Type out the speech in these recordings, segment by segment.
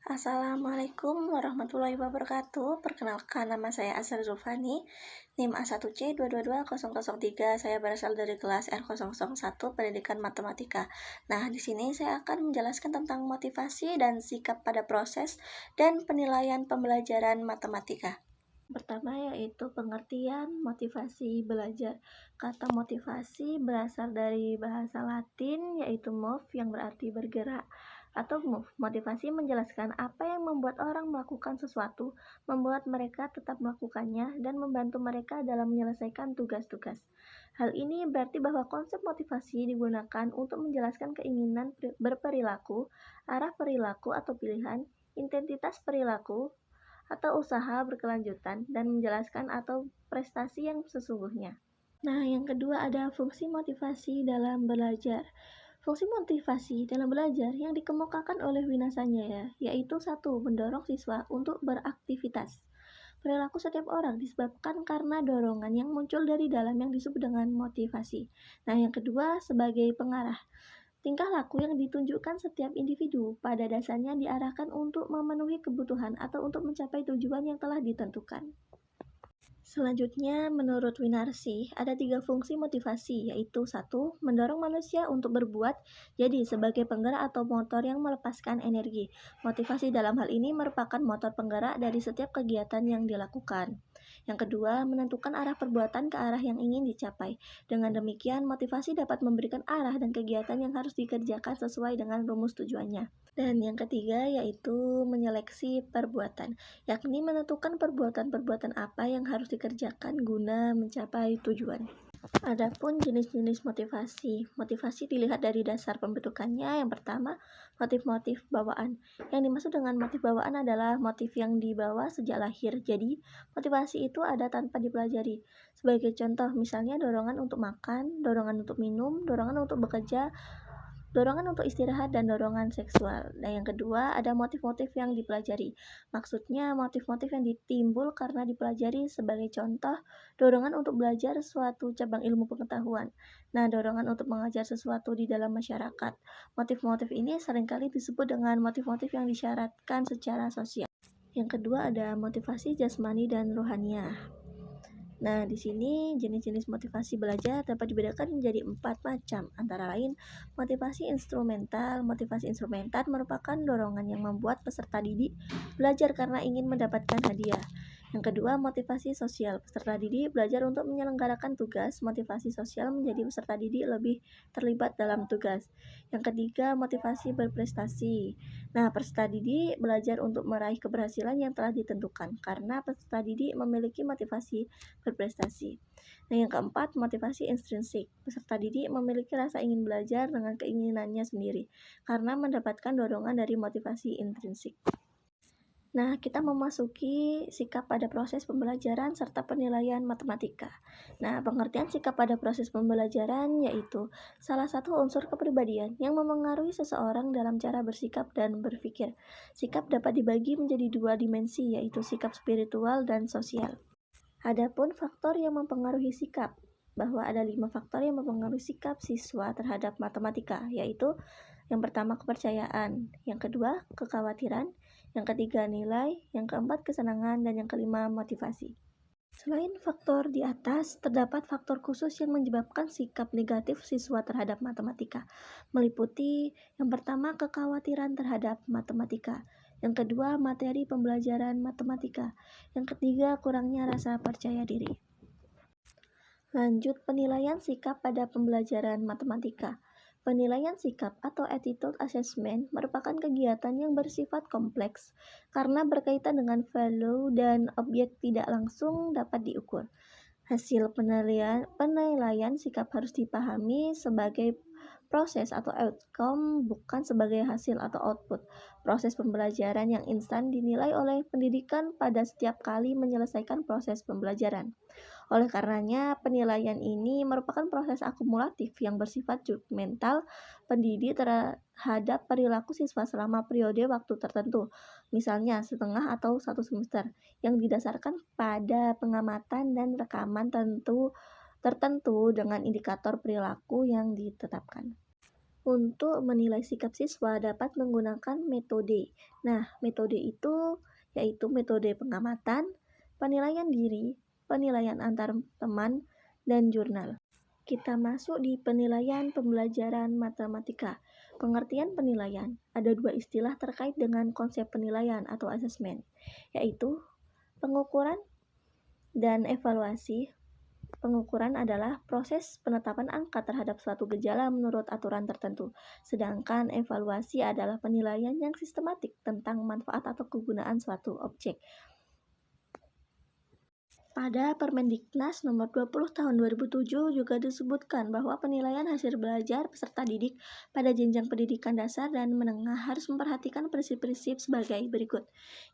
Assalamualaikum warahmatullahi wabarakatuh. Perkenalkan, nama saya Asar Zulfani, NIM A1C222003. Saya berasal dari kelas R001 Pendidikan Matematika. Nah, di sini saya akan menjelaskan tentang motivasi dan sikap pada proses dan penilaian pembelajaran matematika. Pertama yaitu pengertian motivasi belajar. Kata motivasi berasal dari bahasa Latin yaitu move yang berarti bergerak atau move. Motivasi menjelaskan apa yang membuat orang melakukan sesuatu, membuat mereka tetap melakukannya dan membantu mereka dalam menyelesaikan tugas-tugas. Hal ini berarti bahwa konsep motivasi digunakan untuk menjelaskan keinginan berperilaku, arah perilaku atau pilihan, identitas perilaku, atau usaha berkelanjutan dan menjelaskan atau prestasi yang sesungguhnya. Nah, yang kedua ada fungsi motivasi dalam belajar. Fungsi motivasi dalam belajar yang dikemukakan oleh Winasanya yaitu 1. Mendorong siswa untuk beraktivitas. Perilaku setiap orang disebabkan karena dorongan yang muncul dari dalam yang disebut dengan motivasi. Nah, yang kedua sebagai pengarah. Tingkah laku yang ditunjukkan setiap individu pada dasarnya diarahkan untuk memenuhi kebutuhan atau untuk mencapai tujuan yang telah ditentukan. Selanjutnya, menurut Winarsi, ada 3 fungsi motivasi, yaitu 1. Mendorong manusia untuk berbuat, jadi sebagai penggerak atau motor yang melepaskan energi. Motivasi dalam hal ini merupakan motor penggerak dari setiap kegiatan yang dilakukan. Yang kedua, menentukan arah perbuatan ke arah yang ingin dicapai. Dengan demikian, motivasi dapat memberikan arah dan kegiatan yang harus dikerjakan sesuai dengan rumus tujuannya. Dan yang ketiga yaitu menyeleksi perbuatan, yakni menentukan perbuatan-perbuatan apa yang harus dikerjakan guna mencapai tujuan. Adapun jenis-jenis motivasi. Motivasi dilihat dari dasar pembentukannya. Yang pertama, motif-motif bawaan. Yang dimaksud dengan motif bawaan adalah motif yang dibawa sejak lahir. Jadi, motivasi itu ada tanpa dipelajari. Sebagai contoh, misalnya dorongan untuk makan, dorongan untuk minum, dorongan untuk bekerja, dorongan untuk istirahat, dan dorongan seksual. Nah, yang kedua ada motif-motif yang dipelajari. Maksudnya motif-motif yang ditimbul karena dipelajari. Sebagai contoh, dorongan untuk belajar suatu cabang ilmu pengetahuan. Nah, dorongan untuk mengajar sesuatu di dalam masyarakat. Motif-motif ini seringkali disebut dengan motif-motif yang disyaratkan secara sosial. Yang kedua ada motivasi jasmani dan rohaniah. Nah, di sini jenis-jenis motivasi belajar dapat dibedakan menjadi 4 macam, antara lain motivasi instrumental. Motivasi instrumental merupakan dorongan yang membuat peserta didik belajar karena ingin mendapatkan hadiah. Yang kedua, motivasi sosial. Peserta didik belajar untuk menyelenggarakan tugas. Motivasi sosial menjadi peserta didik lebih terlibat dalam tugas. Yang ketiga, motivasi berprestasi. Nah, peserta didik belajar untuk meraih keberhasilan yang telah ditentukan karena peserta didik memiliki motivasi berprestasi. Nah, yang keempat, motivasi intrinsik. Peserta didik memiliki rasa ingin belajar dengan keinginannya sendiri karena mendapatkan dorongan dari motivasi intrinsik. Nah, kita memasuki sikap pada proses pembelajaran serta penilaian matematika. Nah, pengertian sikap pada proses pembelajaran yaitu salah satu unsur kepribadian yang memengaruhi seseorang dalam cara bersikap dan berpikir. Sikap dapat dibagi menjadi 2 dimensi, yaitu sikap spiritual dan sosial. Adapun faktor yang mempengaruhi sikap, bahwa ada 5 faktor yang mempengaruhi sikap siswa terhadap matematika, yaitu yang pertama kepercayaan, yang kedua kekhawatiran, yang ketiga nilai, yang keempat kesenangan, dan yang kelima motivasi. Selain faktor di atas, terdapat faktor khusus yang menyebabkan sikap negatif siswa terhadap matematika, meliputi yang pertama kekhawatiran terhadap matematika, yang kedua materi pembelajaran matematika, yang ketiga kurangnya rasa percaya diri. Lanjut penilaian sikap pada pembelajaran matematika. Penilaian sikap atau attitude assessment merupakan kegiatan yang bersifat kompleks karena berkaitan dengan value dan objek tidak langsung dapat diukur. Hasil penilaian sikap harus dipahami sebagai proses atau outcome, bukan sebagai hasil atau output. Proses pembelajaran yang instan dinilai oleh pendidikan pada setiap kali menyelesaikan proses pembelajaran. Oleh karenanya, penilaian ini merupakan proses akumulatif yang bersifat judgmental pendidik terhadap perilaku siswa selama periode waktu tertentu, misalnya setengah atau 1 semester, yang didasarkan pada pengamatan dan rekaman tertentu dengan indikator perilaku yang ditetapkan. Untuk menilai sikap siswa dapat menggunakan metode. Nah, metode itu yaitu metode pengamatan, penilaian diri, penilaian antar teman, dan jurnal. Kita masuk di penilaian pembelajaran matematika. Pengertian penilaian. Ada dua istilah terkait dengan konsep penilaian atau asesmen, yaitu pengukuran dan evaluasi. Pengukuran adalah proses penetapan angka terhadap suatu gejala menurut aturan tertentu, sedangkan evaluasi adalah penilaian yang sistematik tentang manfaat atau kegunaan suatu objek. Pada Permendiknas nomor 20 tahun 2007 juga disebutkan bahwa penilaian hasil belajar peserta didik pada jenjang pendidikan dasar dan menengah harus memperhatikan prinsip-prinsip sebagai berikut.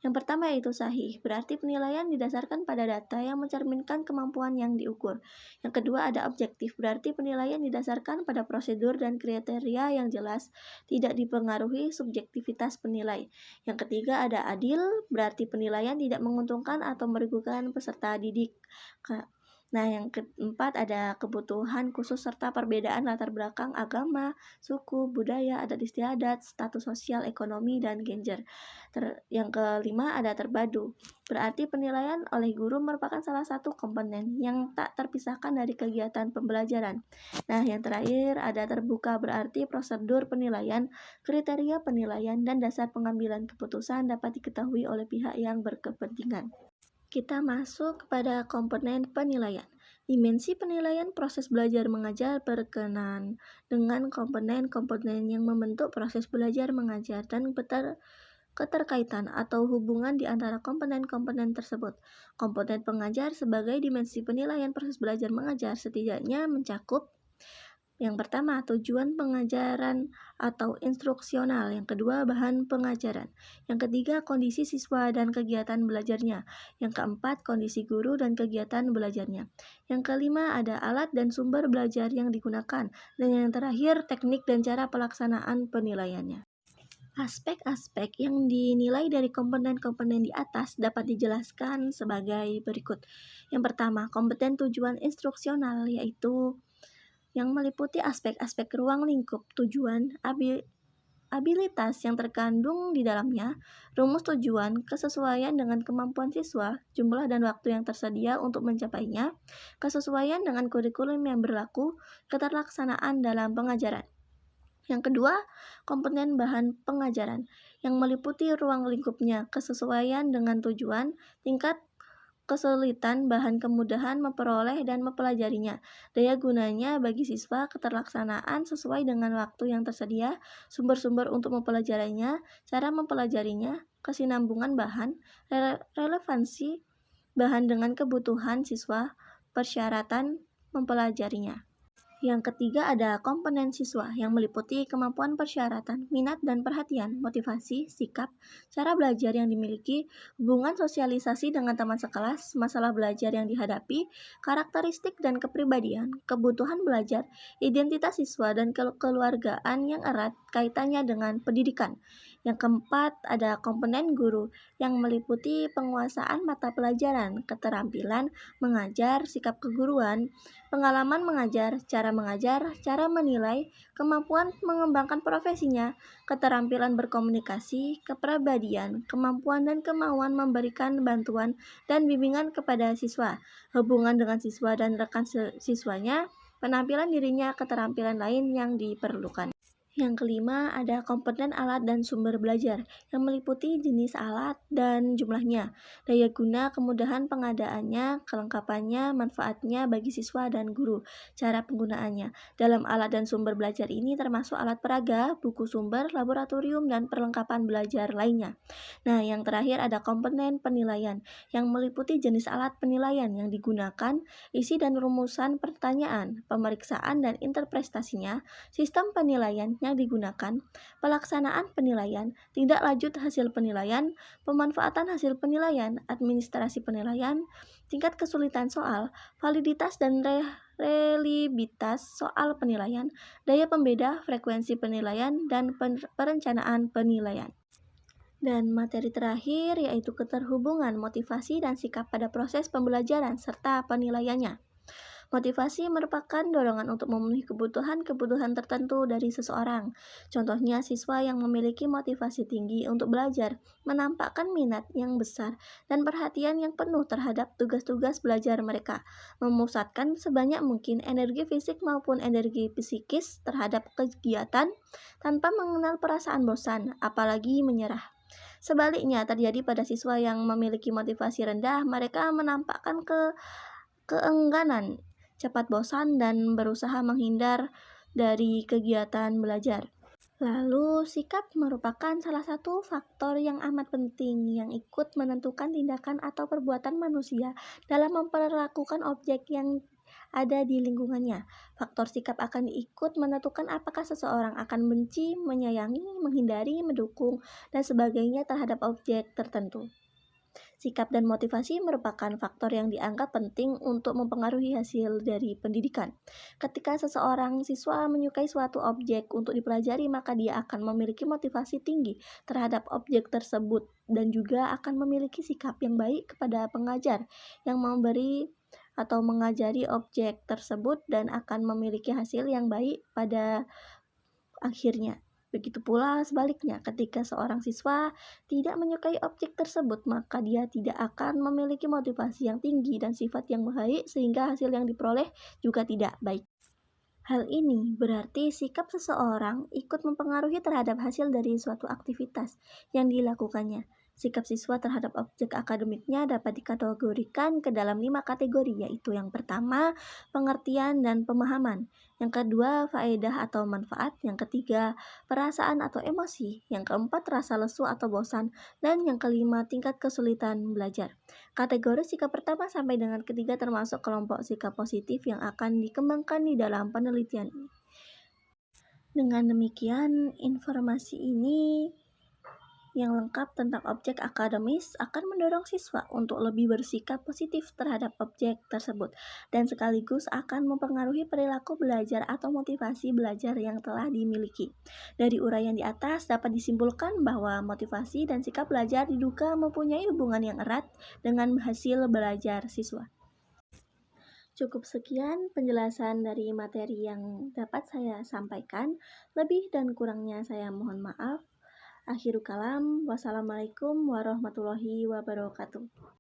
Yang pertama yaitu sahih, berarti penilaian didasarkan pada data yang mencerminkan kemampuan yang diukur. Yang kedua ada objektif, berarti penilaian didasarkan pada prosedur dan kriteria yang jelas, tidak dipengaruhi subjektivitas penilai. Yang ketiga ada adil, berarti penilaian tidak menguntungkan atau merugikan peserta didik. Nah, yang keempat ada kebutuhan khusus serta perbedaan latar belakang agama, suku, budaya, adat istiadat, status sosial, ekonomi, dan gender. Yang kelima ada terbadu, berarti penilaian oleh guru merupakan salah satu komponen yang tak terpisahkan dari kegiatan pembelajaran. Nah, yang terakhir ada terbuka, berarti prosedur penilaian, kriteria penilaian, dan dasar pengambilan keputusan dapat diketahui oleh pihak yang berkepentingan. Kita masuk kepada komponen penilaian. Dimensi penilaian proses belajar mengajar berkenaan dengan komponen-komponen yang membentuk proses belajar mengajar dan keterkaitan atau hubungan di antara komponen-komponen tersebut. Komponen pengajar sebagai dimensi penilaian proses belajar mengajar setidaknya mencakup yang pertama, tujuan pengajaran atau instruksional. Yang kedua, bahan pengajaran. Yang ketiga, kondisi siswa dan kegiatan belajarnya. Yang keempat, kondisi guru dan kegiatan belajarnya. Yang kelima, ada alat dan sumber belajar yang digunakan. Dan yang terakhir, teknik dan cara pelaksanaan penilaiannya. Aspek-aspek yang dinilai dari komponen-komponen di atas dapat dijelaskan sebagai berikut. Yang pertama, kompeten tujuan instruksional, yaitu yang meliputi aspek-aspek ruang lingkup tujuan, abilitas yang terkandung di dalamnya, rumus tujuan, kesesuaian dengan kemampuan siswa, jumlah dan waktu yang tersedia untuk mencapainya, kesesuaian dengan kurikulum yang berlaku, keterlaksanaan dalam pengajaran. Yang kedua, komponen bahan pengajaran, yang meliputi ruang lingkupnya, kesesuaian dengan tujuan, tingkat kesulitan, bahan kemudahan memperoleh dan mempelajarinya, daya gunanya bagi siswa, keterlaksanaan sesuai dengan waktu yang tersedia, sumber-sumber untuk mempelajarinya, cara mempelajarinya, kesinambungan bahan, relevansi bahan dengan kebutuhan siswa, persyaratan mempelajarinya. Yang ketiga ada komponen siswa yang meliputi kemampuan persyaratan, minat dan perhatian, motivasi, sikap, cara belajar yang dimiliki, hubungan sosialisasi dengan teman sekelas, masalah belajar yang dihadapi, karakteristik dan kepribadian, kebutuhan belajar, identitas siswa dan kekeluargaan yang erat kaitannya dengan pendidikan. Yang keempat ada komponen guru yang meliputi penguasaan mata pelajaran, keterampilan mengajar, sikap keguruan, pengalaman mengajar, cara menilai, kemampuan mengembangkan profesinya, keterampilan berkomunikasi, kepribadian, kemampuan dan kemauan memberikan bantuan dan bimbingan kepada siswa, hubungan dengan siswa dan rekan siswanya, penampilan dirinya, keterampilan lain yang diperlukan. Yang kelima ada komponen alat dan sumber belajar yang meliputi jenis alat dan jumlahnya, daya guna, kemudahan pengadaannya, kelengkapannya, manfaatnya bagi siswa dan guru, cara penggunaannya. Dalam alat dan sumber belajar ini termasuk alat peraga, buku sumber, laboratorium, dan perlengkapan belajar lainnya. Nah, yang terakhir ada komponen penilaian yang meliputi jenis alat penilaian yang digunakan, isi dan rumusan pertanyaan, pemeriksaan dan interpretasinya, sistem penilaian yang digunakan, pelaksanaan penilaian, tindak lanjut hasil penilaian, pemanfaatan hasil penilaian, administrasi penilaian, tingkat kesulitan soal, validitas dan reliabilitas soal penilaian, daya pembeda, frekuensi penilaian, dan perencanaan penilaian. Dan materi terakhir yaitu keterhubungan motivasi dan sikap pada proses pembelajaran serta penilaiannya. Motivasi merupakan dorongan untuk memenuhi kebutuhan-kebutuhan tertentu dari seseorang. Contohnya, siswa yang memiliki motivasi tinggi untuk belajar menampakkan minat yang besar dan perhatian yang penuh terhadap tugas-tugas belajar mereka, memusatkan sebanyak mungkin energi fisik maupun energi psikis terhadap kegiatan tanpa mengenal perasaan bosan, apalagi menyerah. Sebaliknya, terjadi pada siswa yang memiliki motivasi rendah, mereka menampakkan keengganan, cepat bosan, dan berusaha menghindar dari kegiatan belajar. Lalu, sikap merupakan salah satu faktor yang amat penting yang ikut menentukan tindakan atau perbuatan manusia dalam memperlakukan objek yang ada di lingkungannya. Faktor sikap akan ikut menentukan apakah seseorang akan benci, menyayangi, menghindari, mendukung, dan sebagainya terhadap objek tertentu. Sikap dan motivasi merupakan faktor yang dianggap penting untuk mempengaruhi hasil dari pendidikan. Ketika seseorang siswa menyukai suatu objek untuk dipelajari, maka dia akan memiliki motivasi tinggi terhadap objek tersebut dan juga akan memiliki sikap yang baik kepada pengajar yang memberi atau mengajari objek tersebut dan akan memiliki hasil yang baik pada akhirnya. Begitu pula sebaliknya, ketika seorang siswa tidak menyukai objek tersebut, maka dia tidak akan memiliki motivasi yang tinggi dan sifat yang baik sehingga hasil yang diperoleh juga tidak baik. Hal ini berarti sikap seseorang ikut mempengaruhi terhadap hasil dari suatu aktivitas yang dilakukannya. Sikap siswa terhadap objek akademiknya dapat dikategorikan ke dalam 5 kategori, yaitu yang pertama, pengertian dan pemahaman. Yang kedua, faedah atau manfaat. Yang ketiga, perasaan atau emosi. Yang keempat, rasa lesu atau bosan. Dan yang kelima, tingkat kesulitan belajar. Kategori sikap pertama sampai dengan ketiga termasuk kelompok sikap positif yang akan dikembangkan di dalam penelitian ini. Dengan demikian, informasi ini yang lengkap tentang objek akademis akan mendorong siswa untuk lebih bersikap positif terhadap objek tersebut dan sekaligus akan mempengaruhi perilaku belajar atau motivasi belajar yang telah dimiliki. Dari uraian di atas dapat disimpulkan bahwa motivasi dan sikap belajar diduga mempunyai hubungan yang erat dengan hasil belajar siswa. Cukup sekian penjelasan dari materi yang dapat saya sampaikan. Lebih dan kurangnya saya mohon maaf. Akhirul kalam, wassalamualaikum warahmatullahi wabarakatuh.